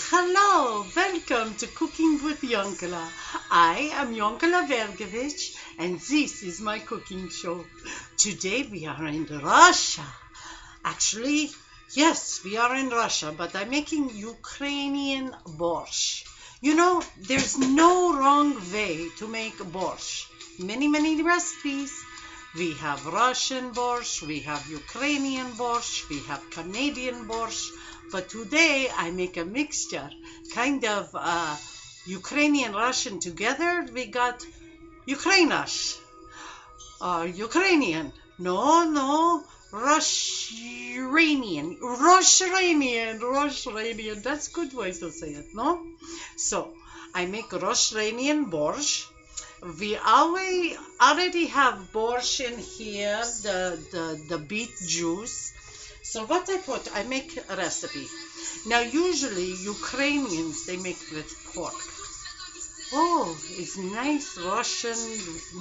Hello, welcome to Cooking with Yonkala. I am Yonkala Vergavitch and this is my cooking show. Today we are in Russia. Actually, yes, we are in Russia, but I'm making Ukrainian borscht. You know, there's no wrong way to make borscht. Many recipes. We have Russian borscht, we have Ukrainian borscht, we have Canadian borscht. But today I make a mixture, kind of Ukrainian Russian together. We got Ukrainish, Ukrainian. No, Russianian. That's a good way to say it, no? So I make Russianian borscht. We already have borscht in here, the beet juice. So what I make a recipe. Now usually Ukrainians, they make with pork. Oh, it's nice Russian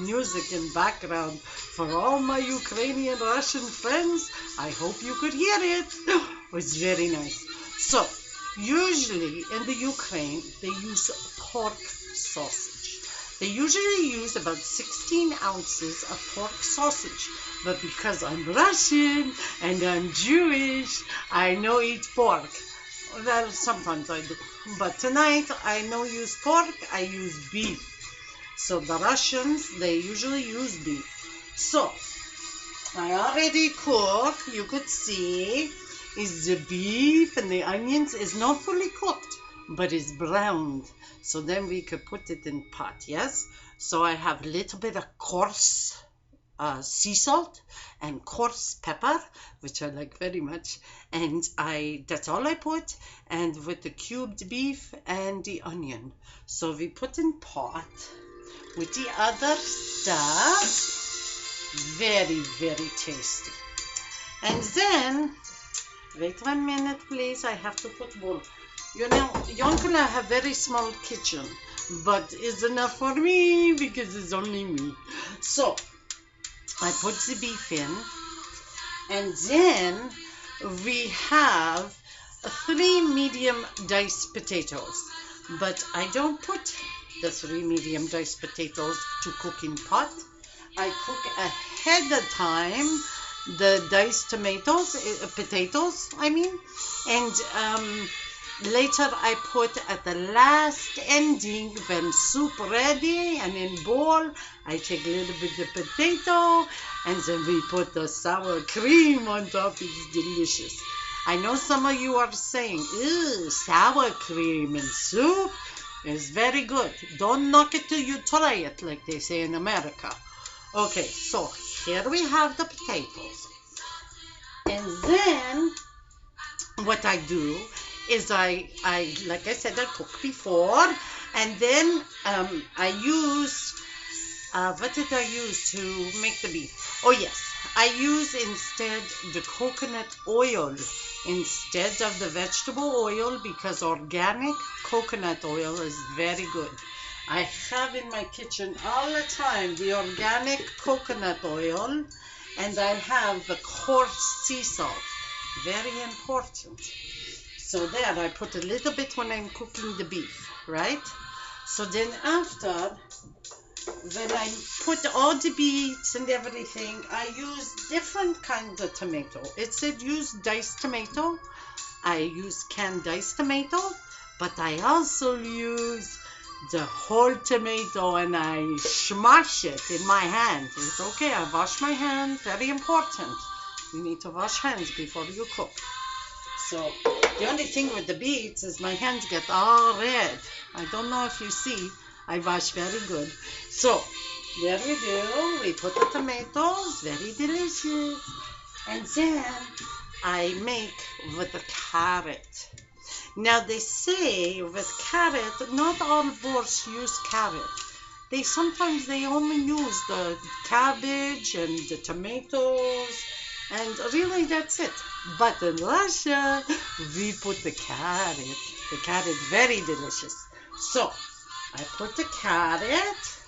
music in background for all my Ukrainian Russian friends. I hope you could hear it. It's very nice. So usually in the Ukraine, they use pork sausage. They usually use about 16 ounces of pork sausage. But because I'm Russian and I'm Jewish, I no eat pork. Well, sometimes I do. But tonight, I no use pork, I use beef. So the Russians, they usually use beef. So, I already cook, you could see, is the beef and the onions is not fully cooked, but it's browned. So then we could put it in pot, yes? So I have a little bit of coarse sea salt and coarse pepper, which I like very much. And that's all I put. And with the cubed beef and the onion. So we put in pot with the other stuff. Very tasty. And then, wait 1 minute, please. I have to put wool. You know, Yonkala have very small kitchen, but it's enough for me because it's only me. So, I put the beef in, and then we have 3 medium diced potatoes. But I don't put the 3 medium diced potatoes to cook in pot. I cook ahead of time the diced potatoes, and later I put at the last ending when soup ready and in bowl, I take a little bit of potato and then we put the sour cream on top. It's delicious. I know some of you are saying, ew, sour cream in soup is very good. Don't knock it till you try it, like they say in America. Okay, so here we have the potatoes. And then what I do is I like I said, I cook before, and then I use, what did I use to make the beef? Oh yes, I use instead the coconut oil instead of the vegetable oil because organic coconut oil is very good. I have in my kitchen all the time the organic coconut oil, and I have the coarse sea salt, very important. So there, I put a little bit when I'm cooking the beef, right? So then after, when I put all the beets and everything, I use different kinds of tomato. It said use diced tomato. I use canned diced tomato, but I also use the whole tomato and I smash it in my hand. It's okay, I wash my hands, very important. You need to wash hands before you cook. So the only thing with the beets is my hands get all red. I don't know if you see, I wash very good. So there we do, we put the tomatoes, very delicious. And then I make with the carrot. Now they say with carrot, not all borscht use carrot. Sometimes they only use the cabbage and the tomatoes, and really that's it. But in Russia, we put the carrot. The carrot, very delicious. So I put the carrot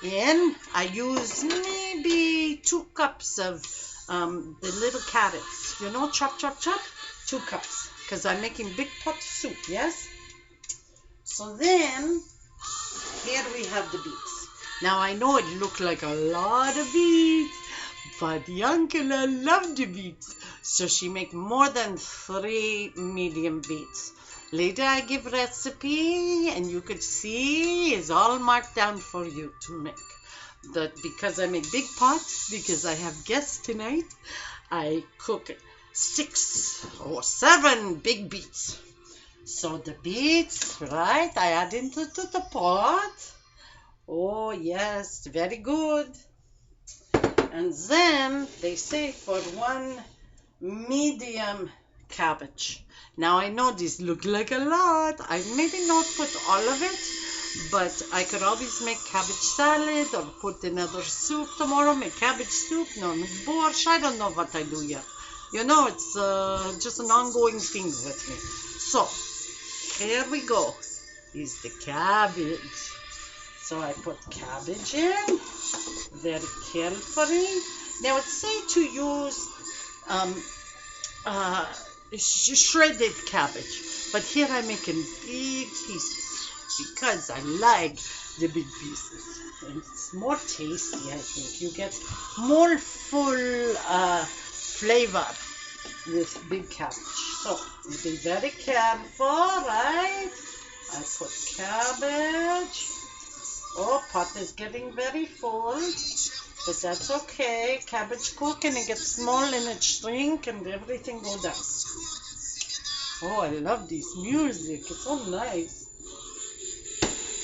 in. I use maybe 2 cups of the little carrots. You know, chop, 2 cups. Because I'm making big pot soup, yes? So then, here we have the beets. Now I know it looked like a lot of beets, but Yonkala loved the beets. So she make more than 3 medium beets. Later I give recipe and you could see it's all marked down for you to make. But because I make big pots, because I have guests tonight, I cook 6 or 7 big beets. So the beets, right, I add into the pot. Oh yes, very good. And then they say for 1 medium cabbage. Now I know this look like a lot. I maybe not put all of it, but I could always make cabbage salad or put another soup tomorrow, make cabbage soup, no borscht. I don't know what I do yet. You know, it's just an ongoing thing with me. So here we go. Is the cabbage. So I put cabbage in very carefully. Now it say to use shredded cabbage, but here I'm making big pieces because I like the big pieces. And it's more tasty, I think. You get more full flavor with big cabbage. So be very careful, right? I put cabbage. Oh, pot is getting very full, but that's okay. Cabbage cook and it gets small and it shrink and everything go down. Oh, I love this music. It's so nice.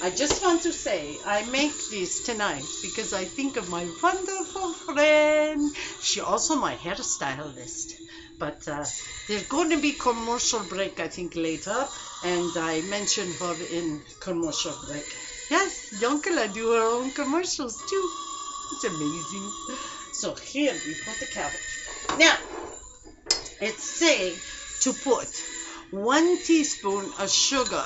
I just want to say, I make this tonight because I think of my wonderful friend. She also my hairstylist. But there's going to be commercial break, I think, later. And I mentioned her in commercial break. Yes, Yonkala do her own commercials too. It's amazing. So here we put the cabbage. Now, it say to put 1 teaspoon of sugar,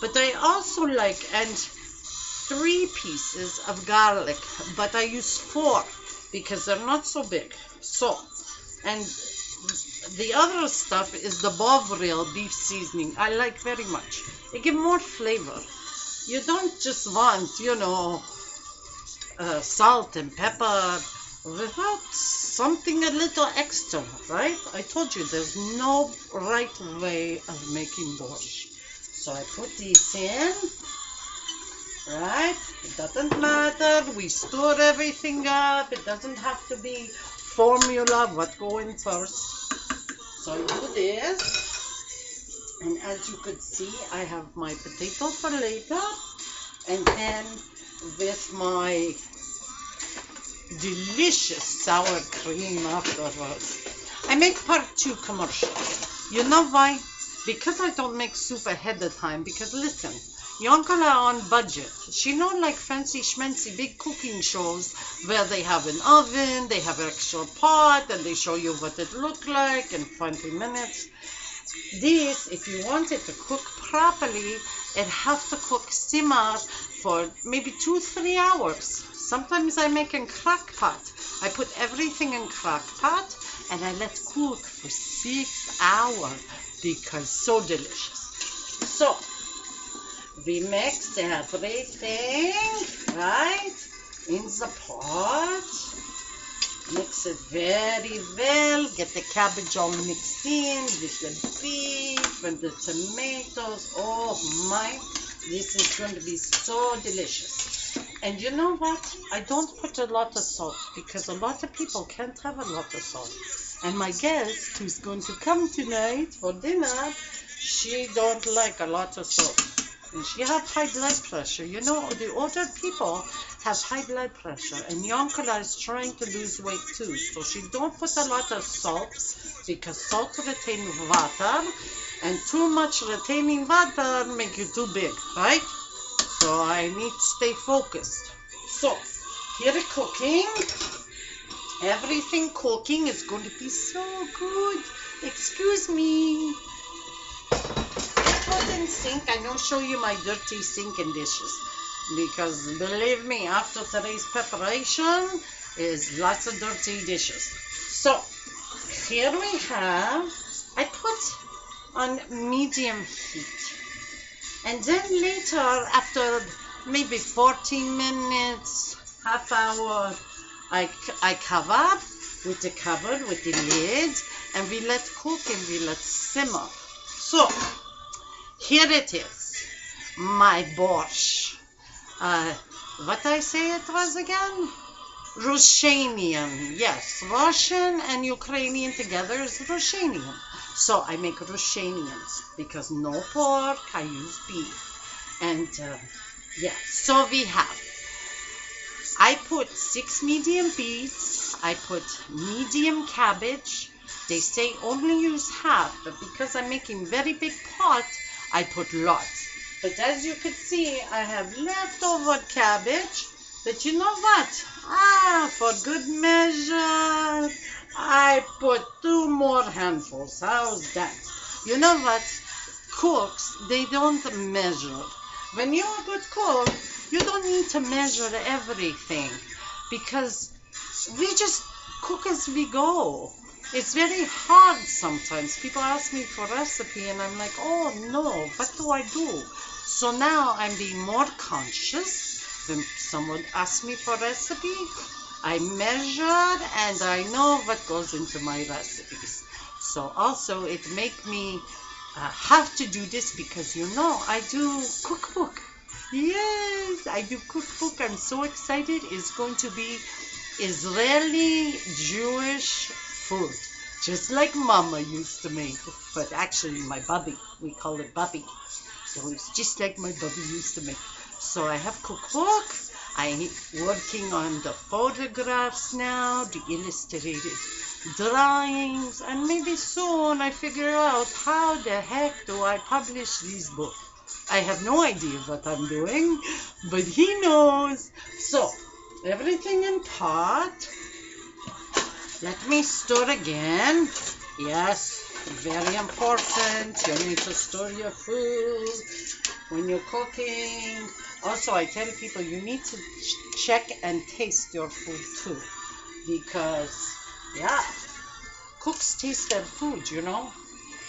but I also like, and 3 pieces of garlic, but I use 4 because they're not so big. So, and the other stuff is the Bovril beef seasoning. I like very much. It gives more flavor. You don't just want, you know, salt and pepper without something a little extra, right? I told you there's no right way of making borscht. So I put these in, right? It doesn't matter. We store everything up. It doesn't have to be formula what go in first. So I do this. And as you could see, I have my potato for later. And then with my delicious sour cream afterwards. I make part 2 commercial. You know why? Because I don't make soup ahead of time. Because listen, Yonkala on budget. She not like fancy schmancy big cooking shows where they have an oven, they have an extra pot, and they show you what it look like in 20 minutes. This, if you want it to cook properly, it has to cook simmer for maybe 2-3 hours. Sometimes I make in crock pot. I put everything in crock pot and I let cook for 6 hours because so delicious. So we mix everything right in the pot. Mix it very well. Get the cabbage all mixed in with the beef and the tomatoes. Oh my, this is going to be so delicious. And you know what? I don't put a lot of salt because a lot of people can't have a lot of salt. And my guest who's going to come tonight for dinner, she don't like a lot of salt. And she have high blood pressure. You know, the older people have high blood pressure. And Yonkala is trying to lose weight too. So she don't put a lot of salt because salt retains water. And too much retaining water make you too big, right? So I need to stay focused. So here is cooking. Everything cooking is going to be so good. Excuse me. In sink. I don't show you my dirty sink and dishes because believe me, after today's preparation is lots of dirty dishes. So here we have, I put on medium heat And then later, after maybe 14 minutes, half hour, I cover with the cover, with the lid, and we let cook and we let simmer. So, here it is, my borscht. What I say it was again? Russanian. Yes, Russian and Ukrainian together is Russanian. So I make Russanians because no pork, I use beef. And yeah, so we have, I put 6 medium beets, I put medium cabbage. They say only use half, but because I'm making very big pot, I put lots. But as you can see, I have leftover cabbage. But you know what? For good measure, I put 2 more handfuls. How's that? You know what? Cooks, they don't measure. When you're a good cook, you don't need to measure everything because we just cook as we go. It's very hard sometimes. People ask me for recipe and I'm like, oh no, what do I do? So now I'm being more conscious. When someone asks me for recipe, I measure and I know what goes into my recipes. So also it make me have to do this because I do cookbook. Yes, I do cookbook. I'm so excited. It's going to be Israeli Jewish food, just like Mama used to make. But actually, my bubby, we call it bubby. So it's just like my bubby used to make. So I have cookbook. I'm working on the photographs now, the illustrated drawings, and maybe soon I figure out how the heck do I publish these books. I have no idea what I'm doing, but he knows. So, everything in pot. Let me stir again. Yes, very important. You need to stir your food when you're cooking. Also, I tell people you need to check and taste your food too. Because, yeah, cooks taste their food,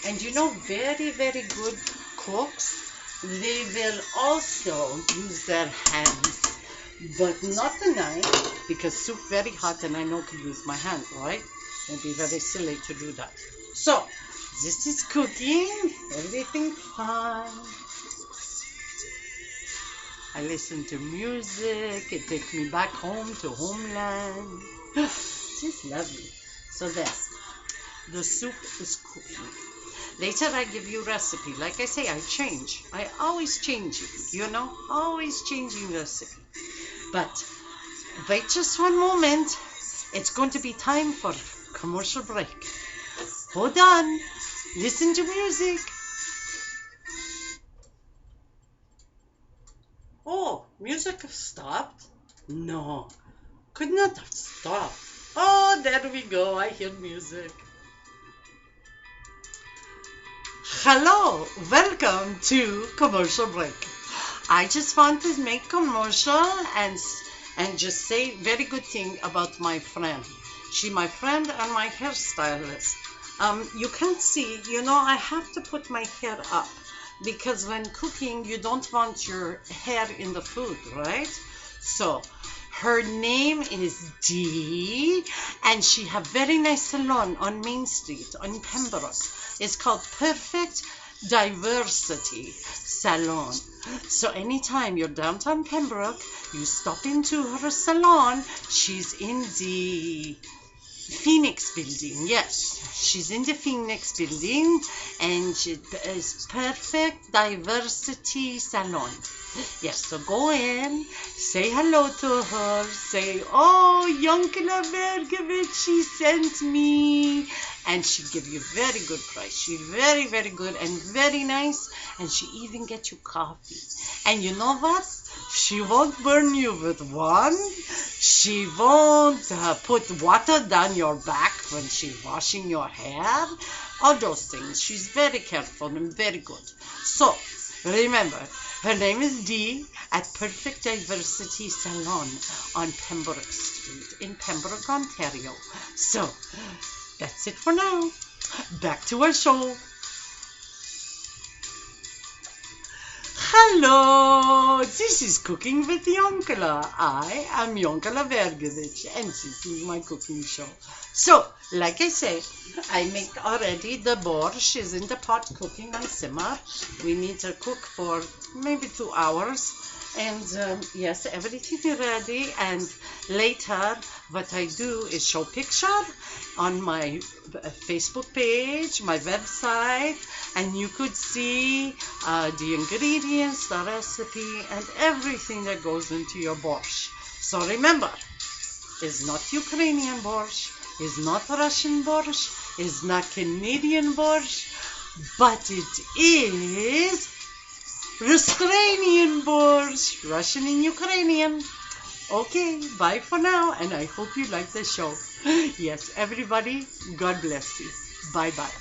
And very, very good cooks, they will also use their hands, but not a knife, because soup very hot and I know I can use my hand, right? It'd be very silly to do that. So, this is cooking, everything fine. I listen to music, it takes me back home to homeland. It's lovely. So there, the soup is cooking. Later I give you recipe. Like I say, I change. I always change it, always changing recipe. But wait just one moment. It's going to be time for commercial break. Hold on. Listen to music. Oh, music stopped? No, could not have stopped. Oh, there we go. I hear music. Hello, welcome to commercial break. I just want to make commercial and just say very good thing about my friend. She my friend and my hairstylist. You can't see, I have to put my hair up because when cooking you don't want your hair in the food, right? So her name is Dee and she have very nice salon on Main Street on Pembroke. It's called Perfect Diversity Salon. So anytime you're downtown Pembroke, you stop into her salon. She's in the Phoenix building. Yes, she's in the Phoenix building and she is Perfect Diversity Salon. Yes, so go in, say hello to her, say, oh, Yonkala Vergavitch, she sent me. And she give you very good price. She's very, very good and very nice. And she even get you coffee. And you know what? She won't burn you with one. She won't put water down your back when she's washing your hair. All those things. She's very careful and very good. So, remember, her name is Dee at Perfect Diversity Salon on Pembroke Street in Pembroke, Ontario. So, that's it for now. Back to our show. Hello, this is Cooking with Yonkala. I am Yonkala Vergavitch and this is my cooking show. So, like I said, I make already the borscht is in the pot cooking on simmer. We need to cook for maybe 2 hours. And yes, everything is ready. And later, what I do is show picture on my Facebook page, my website, and you could see the ingredients, the recipe, and everything that goes into your borscht. So remember, it's not Ukrainian borscht, it's not Russian borscht, it's not Canadian borscht, but it is Russanian Borsht, Russian and Ukrainian. Okay, bye for now, and I hope you like the show. Yes, everybody, God bless you. Bye-bye.